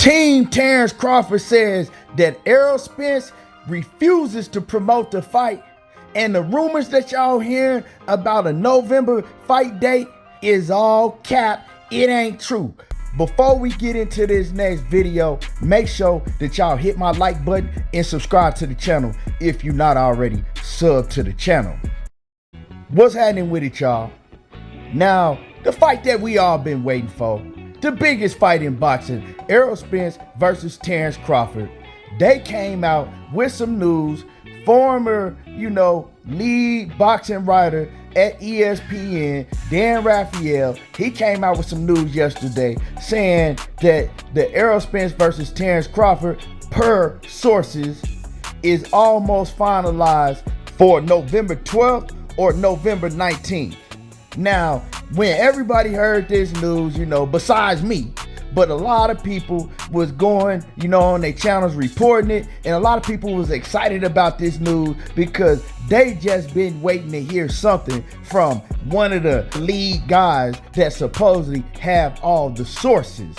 Team Terence Crawford says that Errol Spence refuses to promote the fight, and the rumors that y'all hearing about a November fight date is all cap. It ain't true. Before we get into this next video, make sure that y'all hit my like button and subscribe to the channel if you're not already subbed to the channel. What's happening with it, y'all? Now, the fight that we all been waiting for, the biggest fight in boxing, Errol Spence versus Terence Crawford. They came out with some news. Former, lead boxing writer at ESPN, Dan Rafael, he came out with some news yesterday saying that the Errol Spence versus Terence Crawford, per sources, is almost finalized for November 12th or November 19th. Now, when everybody heard this news, besides me, but a lot of people was going, on their channels reporting it, and a lot of people was excited about this news because they just been waiting to hear something from one of the lead guys that supposedly have all the sources.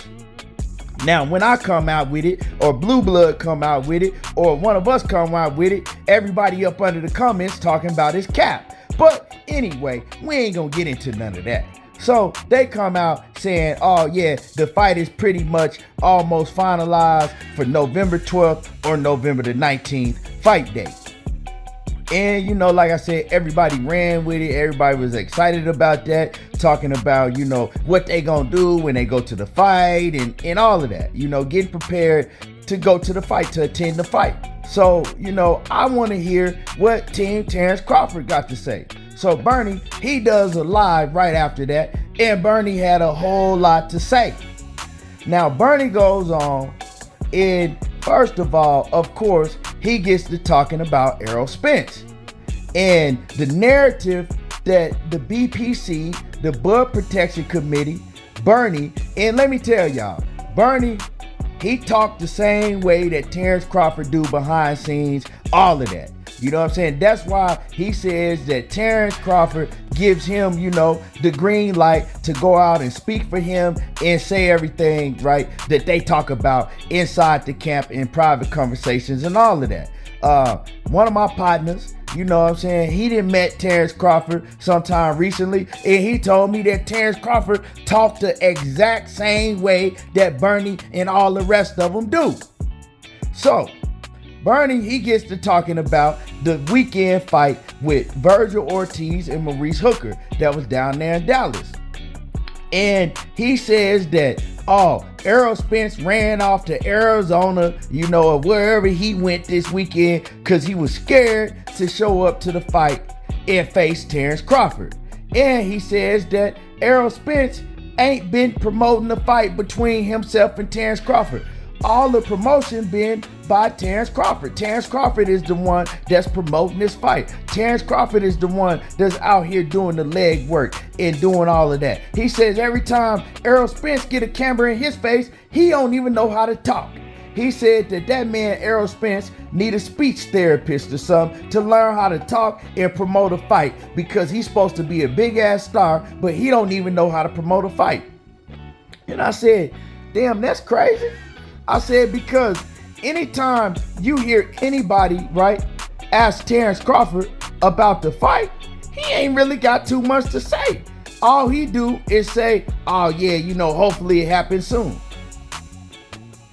Now, when I come out with it, or Blue Blood come out with it, or one of us come out with it, everybody up under the comments talking about his cap. But anyway, we ain't gonna get into none of that. So they come out saying, oh yeah, the fight is pretty much almost finalized for November 12th or November the 19th fight date. And like I said, everybody ran with it. Everybody was excited about that, talking about, what they gonna do when they go to the fight and all of that, getting prepared to go to the fight, to attend the fight. So, I want to hear what Team Terence Crawford got to say. So Bernie, he does a live right after that, and Bernie had a whole lot to say. Now, Bernie goes on, and first of all, of course, he gets to talking about Errol Spence and the narrative that the BPC, the Blood Protection Committee, Bernie, and let me tell y'all, Bernie, he talked the same way that Terence Crawford do behind scenes, all of that. You know what I'm saying? That's why he says that Terence Crawford gives him, the green light to go out and speak for him and say everything, right, that they talk about inside the camp in private conversations and all of that. One of my partners, he done met Terence Crawford sometime recently, and he told me that Terence Crawford talked the exact same way that Bernie and all the rest of them do. So, Bernie, he gets to talking about the weekend fight with Virgil Ortiz and Maurice Hooker that was down there in Dallas. And he says that, Errol Spence ran off to Arizona, or wherever he went this weekend because he was scared to show up to the fight and face Terence Crawford. And he says that Errol Spence ain't been promoting the fight between himself and Terence Crawford. All the promotion been by Terence Crawford. Terence Crawford is the one that's promoting this fight. Terence Crawford is the one that's out here doing the leg work and doing all of that. He says every time Errol Spence get a camera in his face, he don't even know how to talk. He said that man, Errol Spence, need a speech therapist or something to learn how to talk and promote a fight because he's supposed to be a big ass star, but he don't even know how to promote a fight. And I said, damn, that's crazy. I said, because anytime you hear anybody, right, ask Terence Crawford about the fight, he ain't really got too much to say. All he do is say, oh yeah, hopefully it happens soon.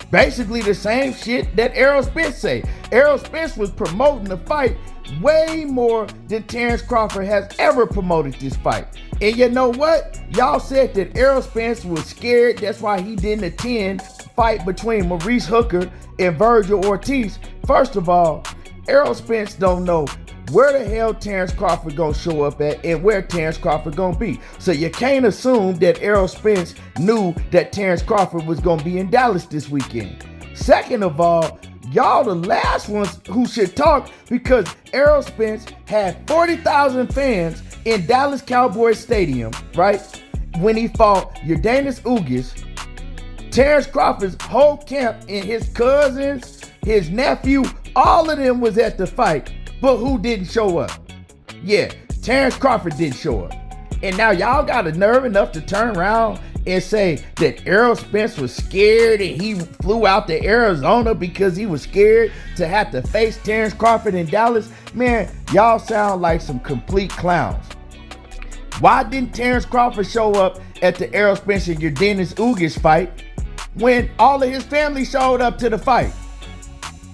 Basically the same shit that Errol Spence say. Errol Spence was promoting the fight way more than Terence Crawford has ever promoted this fight. And you know what? Y'all said that Errol Spence was scared. That's why he didn't attend fight between Maurice Hooker and Virgil Ortiz. First of all, Errol Spence don't know where the hell Terence Crawford gonna show up at and where Terence Crawford gonna be. So you can't assume that Errol Spence knew that Terence Crawford was gonna be in Dallas this weekend. Second of all, y'all the last ones who should talk because Errol Spence had 40,000 fans in Dallas Cowboys Stadium, right? When he fought Yordenis Ugas. Terence Crawford's whole camp and his cousins, his nephew, all of them was at the fight. But who didn't show up? Yeah, Terence Crawford didn't show up. And now y'all got a nerve enough to turn around and say that Errol Spence was scared and he flew out to Arizona because he was scared to have to face Terence Crawford in Dallas, man, y'all sound like some complete clowns. Why didn't Terence Crawford show up at the Errol Spence and Yordenis Ugas fight when all of his family showed up to the fight?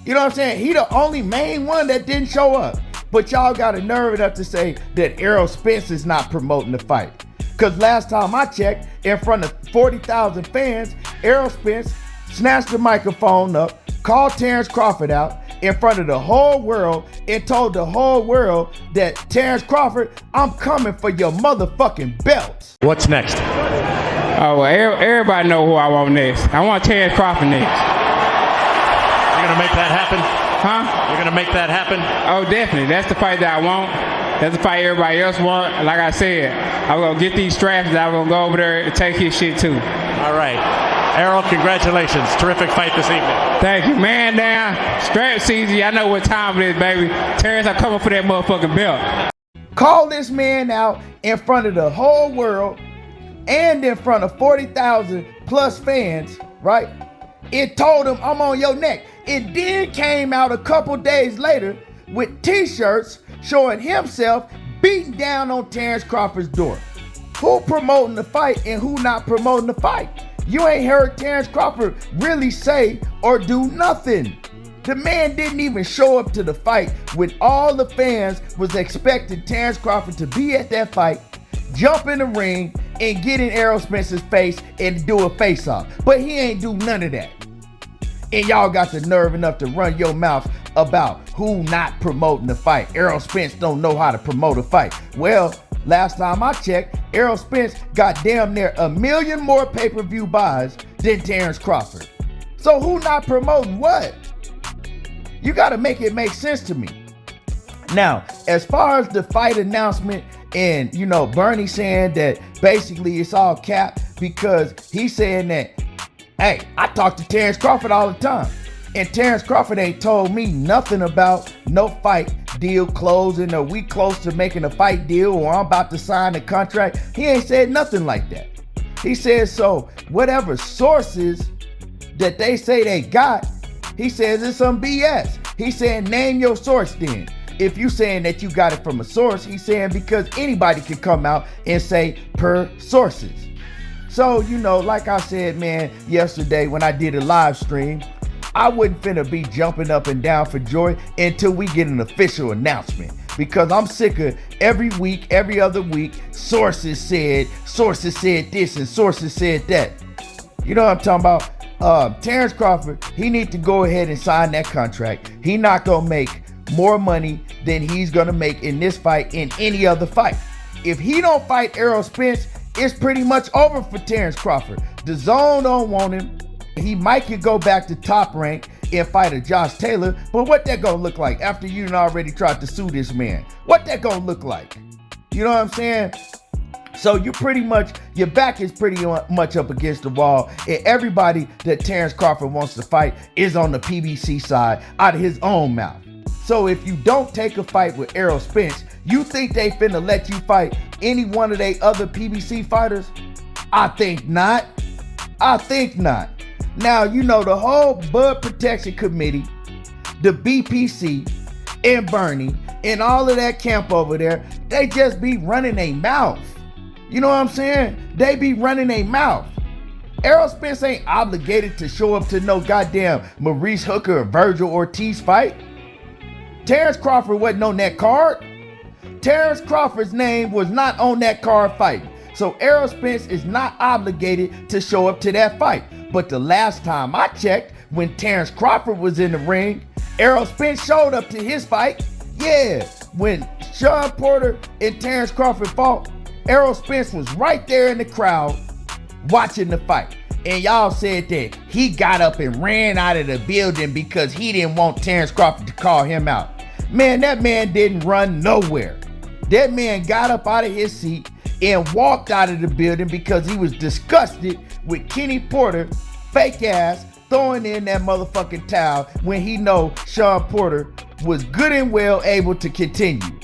You know what I'm saying? He the only main one that didn't show up. But y'all got a nerve enough to say that Errol Spence is not promoting the fight. Because last time I checked, in front of 40,000 fans, Errol Spence snatched the microphone up, called Terence Crawford out in front of the whole world, and told the whole world that, Terence Crawford, I'm coming for your motherfucking belts. What's next? Oh, well, everybody know who I want next. I want Terence Crawford next. You're going to make that happen? Huh? You're going to make that happen? Oh, definitely. That's the fight that I want. That's the fight everybody else want. Like I said, I'm going to get these straps and I'm going to go over there and take his shit too. All right. Errol, congratulations. Terrific fight this evening. Thank you. Man down. Strap easy. I know what time it is, baby. Terrence, I'm coming for that motherfucking belt. Call this man out in front of the whole world and in front of 40,000 plus fans, right? It told him, I'm on your neck. It then came out a couple days later with t-shirts showing himself beating down on Terence Crawford's door. Who promoting the fight and who not promoting the fight? You ain't heard Terence Crawford really say or do nothing. The man didn't even show up to the fight when all the fans was expecting Terence Crawford to be at that fight, jump in the ring, and get in Errol Spence's face and do a face-off. But he ain't do none of that. And y'all got the nerve enough to run your mouth about who not promoting the fight. Errol Spence don't know how to promote a fight. Well, last time I checked, Errol Spence got damn near 1 million more pay-per-view buys than Terence Crawford. So who not promoting what? You gotta make it make sense to me. Now, as far as the fight announcement and, you know, Bernie saying that basically it's all cap because he's saying that, hey, I talk to Terence Crawford all the time. And Terence Crawford ain't told me nothing about no fight deal closing or we close to making a fight deal or I'm about to sign a contract. He ain't said nothing like that. He says, so whatever sources that they say they got, he says it's some BS. He saying, name your source then. If you saying that you got it from a source, he's saying because anybody can come out and say per sources. So, you know, like I said, man, yesterday when I did a live stream, I wasn't finna be jumping up and down for joy until we get an official announcement. Because I'm sick of every week, every other week, sources said this and sources said that. You know what I'm talking about? Terence Crawford, he need to go ahead and sign that contract. He not gonna make more money than he's gonna make in this fight in any other fight. If he don't fight Errol Spence, it's pretty much over for Terence Crawford. The zone don't want him. He might could go back to Top Rank and fight a Josh Taylor, but what that gonna look like after you done already tried to sue this man? What that gonna look like? You know what I'm saying? So you pretty much, your back is pretty much up against the wall, and everybody that Terence Crawford wants to fight is on the PBC side out of his own mouth. So if you don't take a fight with Errol Spence, you think they finna let you fight any one of they other PBC fighters? I think not. I think not. Now, you know, the whole Bud Protection Committee, the BPC, and Bernie, and all of that camp over there, they just be running their mouth. You know what I'm saying? They be running their mouth. Errol Spence ain't obligated to show up to no goddamn Maurice Hooker or Virgil Ortiz fight. Terence Crawford wasn't on that card. Terence Crawford's name was not on that card fighting. So Errol Spence is not obligated to show up to that fight. But the last time I checked, when Terence Crawford was in the ring, Errol Spence showed up to his fight. Yeah, when Sean Porter and Terence Crawford fought, Errol Spence was right there in the crowd watching the fight. And y'all said that he got up and ran out of the building because he didn't want Terence Crawford to call him out. Man, that man didn't run nowhere. That man got up out of his seat and walked out of the building because he was disgusted with Kenny Porter, fake ass, throwing in that motherfucking towel when he know Sean Porter was good and well able to continue.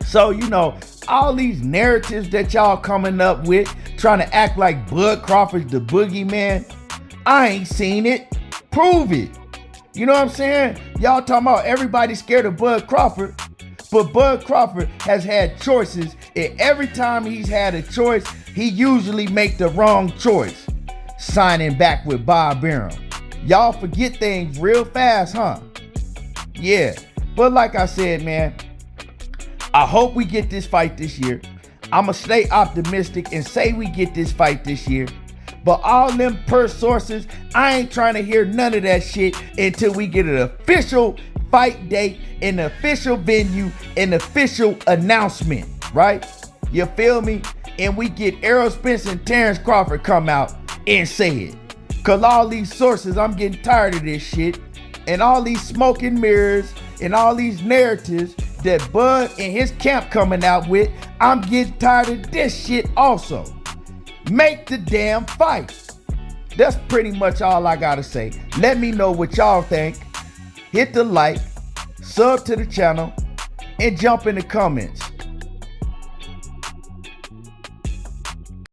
So, you know, all these narratives that y'all coming up with trying to act like Bud Crawford's the boogeyman. I ain't seen it. Prove it. You know what I'm saying? Y'all talking about everybody scared of Bud Crawford, but Bud Crawford has had choices, and every time he's had a choice, he usually make the wrong choice. Signing back with Bob Arum. Y'all forget things real fast, huh? Yeah, but like I said, man, I hope we get this fight this year. I'ma stay optimistic and say we get this fight this year. But all them purse sources, I ain't trying to hear none of that shit until we get an official fight date, an official venue, an official announcement, right? You feel me? And we get Errol Spence and Terence Crawford come out and say it. Cause all these sources, I'm getting tired of this shit. And all these smoke and mirrors and all these narratives that Bud and his camp coming out with, I'm getting tired of this shit also. Make the damn fight. That's pretty much all I gotta say. Let me know what y'all think. Hit the like, sub to the channel, and jump in the comments.